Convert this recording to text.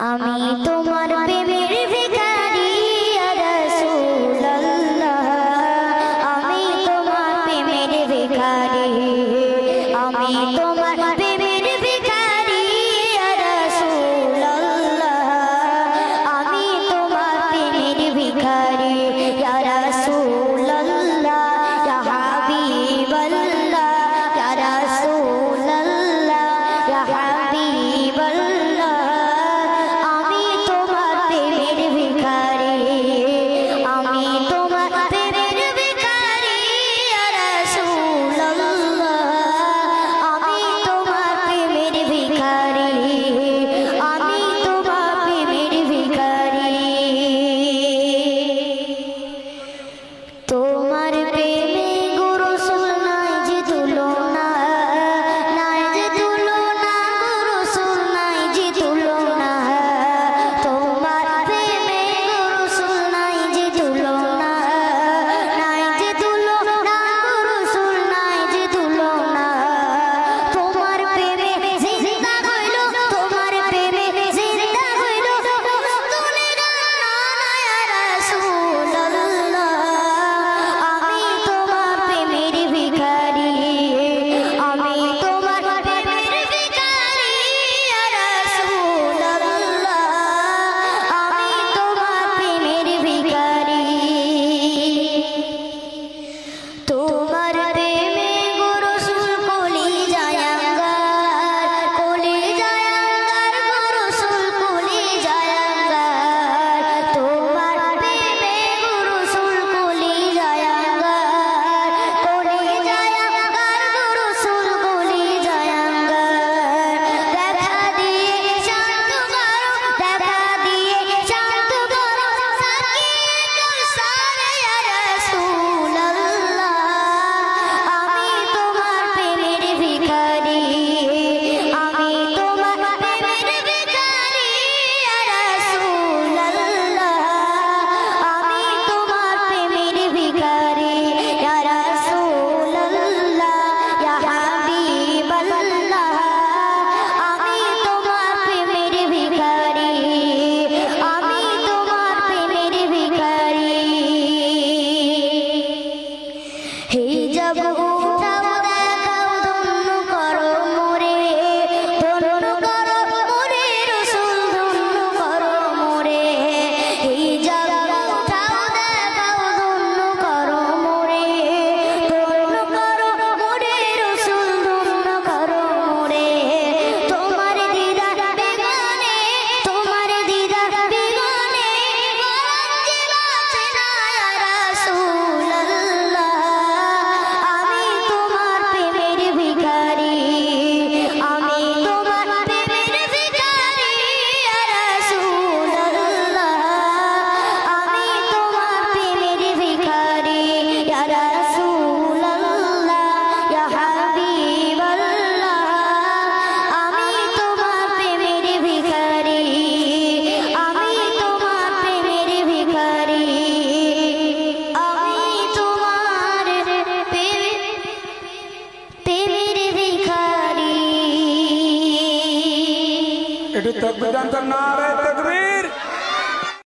আমি তোমার প্রেমের ভিখারি ইয়া রাসূলুল্লাহ, আমি তোমার প্রেমের ভিখারি, আমি তোমার প্রেমের ভিখারি ইয়া রাসূলুল্লাহ, আমি তোমার প্রেমের ভিখারি ইয়া রাসূলুল্লাহ, ইয়া হাবিবাল্লাহ, ইয়া রাসূলুল্লাহ, ইয়া হাবিবাল্লাহ, আমি তোমার প্রেমের ভিখারি, আমি তোমার প্রেমের ভিখারি ইয়া রাসূলুল্লাহ, আমি তোমার প্রেমের ভিখারি, আমি তোমার প্রেমের ভিখারি। তোমার প্রেমে গো রাসূল নাই যে তুলনা, নাই যে তুলনা গো রাসূল নাই যে তুলনা, তোমার প্রেমে গো রাসূল নাই যে তুলনা, নাই যে তুলনা গো রাসূল নাই যে তুলনা, তোমার প্রেমে জিন্দা হইল, তোমার প্রেমে জিন্দা হইল মস্তুনের গানা ইয়া রাসূলুল্লাহ, আমি তোমার প্রেমের ভিখারি, আমি তোমার প্রেমের ভিখারি ইয়া রাসূলুল্লাহ, আমি তোমার প্রেমের ভিখারি। তোমার প্রেমে গো রাসূল কলিজায় আঙ্গার, কলিজায় আঙ্গার গো রাসূল কলিজায় আঙ্গার, তোমার প্রেমে গো রাসূল কলিজায় আঙ্গার, কলিজায় আঙ্গার গো রাসূল কলিজায় আঙ্গার, দেখা দিয়ে শান্ত করো, দেখা দিয়ে শান্ত করো সাকিয়ে কৌসার ইয়া রাসূলুল্লাহ, আমি তোমার প্রেমের ভিখারি, আমি তোমার প্রেমের ভিখারি ইয়া রাসূলুল্লাহ, আমি তোমার প্রেমের ভিখারি ইয়া রাসূলুল্লাহ, ইয়া হাবিবাল্লাহ, আমি তোমার প্রেমের ভিখারি, আমি তোমার প্রেমের ভিখারি। হিজাব উঠাও দেখাও ধন্য করো মোরে, ধন্য করো মোরে রাসূল, ধন্য করো মোরে, হিজাব উঠাও দেখাও ধন্য করো মোরে, ধন্য করো মোরে রাসূল, ধন্য করো মোরে, তোমার দিদার বিমানে, তোমার দিদার বিমানে মরণ যে বাঁচে না ইয়া রাসূলুল্লাহ, আমি তোমার প্রেমের ভিখারি, আমি তোমার প্রেমের ভিখারি ইয়া রাসূলুল্লাহ, আমি তোমার প্রেমের ভিখারি ইয়া রাসূলুল্লাহ, ইয়া হাবিবাল্লাহ, আমি তোমার প্রেমের ভিখারি, আমি তোমার প্রেমের ভিখারি, আমি তোমার প্রেমের ভিখারি। একটু তাকবীর দান কর, নারে